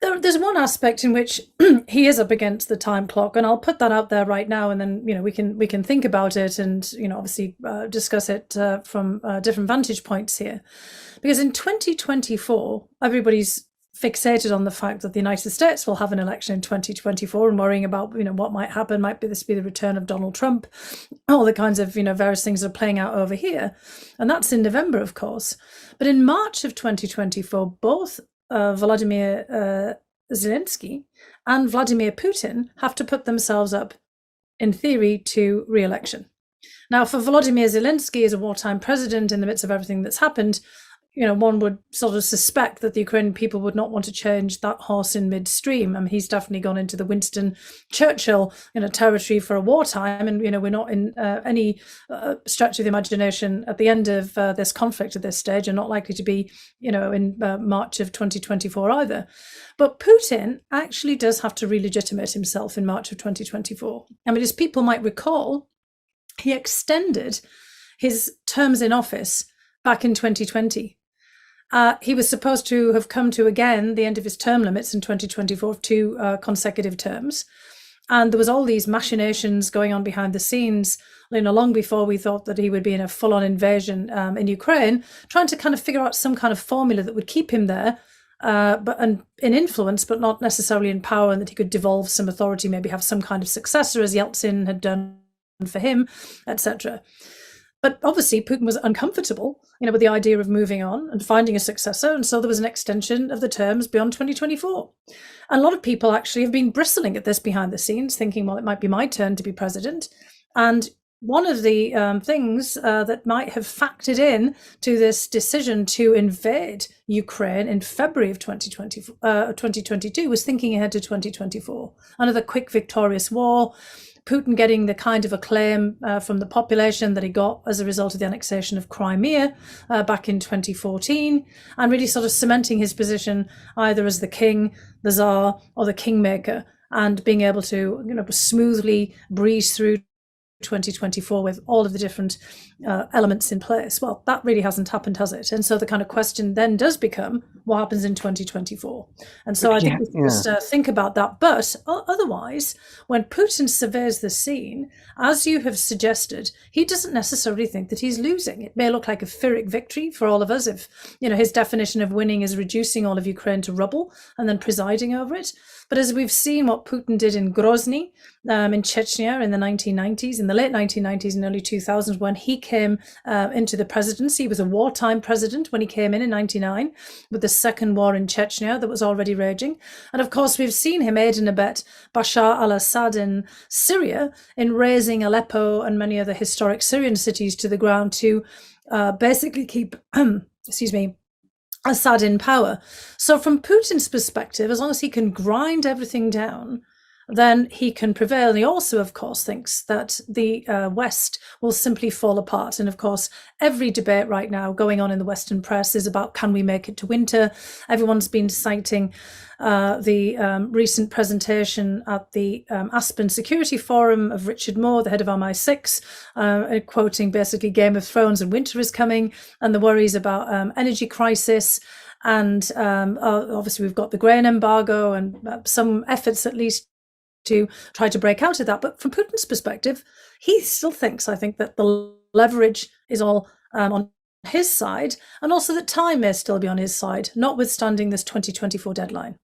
There's one aspect in which he is up against the time clock, and I'll put that out there right now, and then we can think about it, and obviously discuss it from different vantage points here, because in 2024 everybody's fixated on the fact that the United States will have an election in 2024 and worrying about what might happen. Might be this be the return of Donald Trump, all the kinds of various things that are playing out over here, and that's in November, of course. But in March of 2024, both Vladimir Zelensky and Vladimir Putin have to put themselves up, in theory, to re-election. Now, for Vladimir Zelensky, as a wartime president, in the midst of everything that's happened, one would sort of suspect that the Ukrainian people would not want to change that horse in midstream. I mean, he's definitely gone into the Winston Churchill territory for a wartime, and we're not in any stretch of the imagination at the end of this conflict at this stage, and not likely to be in March of 2024 either. But Putin actually does have to re-legitimate himself in March of 2024. I mean, as people might recall, he extended his terms in office back in 2020. He was supposed to have come to, again, the end of his term limits in 2024 of 2 consecutive terms. And there was all these machinations going on behind the scenes, long before we thought that he would be in a full-on invasion in Ukraine, trying to kind of figure out some kind of formula that would keep him there, but in influence, but not necessarily in power, and that he could devolve some authority, maybe have some kind of successor, as Yeltsin had done for him, etc. But obviously Putin was uncomfortable, with the idea of moving on and finding a successor. And so there was an extension of the terms beyond 2024. And a lot of people actually have been bristling at this behind the scenes, thinking, well, it might be my turn to be president. And one of the things that might have factored in to this decision to invade Ukraine in February of 2022 was thinking ahead to 2024. Another quick victorious war, Putin getting the kind of acclaim from the population that he got as a result of the annexation of Crimea back in 2014, and really sort of cementing his position either as the king, the czar, or the kingmaker, and being able to smoothly breeze through 2024 with all of the different elements in place. Well, that really hasn't happened, has it? And so the kind of question then does become, what happens in 2024? And so I think we just think about that. But otherwise, when Putin surveys the scene, as you have suggested, he doesn't necessarily think that he's losing. It may look like a Pyrrhic victory for all of us if his definition of winning is reducing all of Ukraine to rubble and then presiding over it. But as we've seen what Putin did in Grozny, in Chechnya in the 1990s, in the late 1990s and early 2000s, when he came into the presidency, he was a wartime president when he came in 99, with the second war in Chechnya that was already raging. And of course, we've seen him aid and abet Bashar al-Assad in Syria in razing Aleppo and many other historic Syrian cities to the ground to basically keep, Assad in power. So from Putin's perspective, as long as he can grind everything down, then he can prevail. And he also, of course, thinks that the West will simply fall apart. And of course, every debate right now going on in the Western press is about, can we make it to winter? Everyone's been citing the recent presentation at the Aspen Security Forum of Richard Moore, the head of MI6, quoting basically Game of Thrones and winter is coming, and the worries about energy crisis. And obviously we've got the grain embargo and some efforts at least to try to break out of that. But from Putin's perspective, he still thinks, I think, that the leverage is all on his side, and also that time may still be on his side, notwithstanding this 2024 deadline.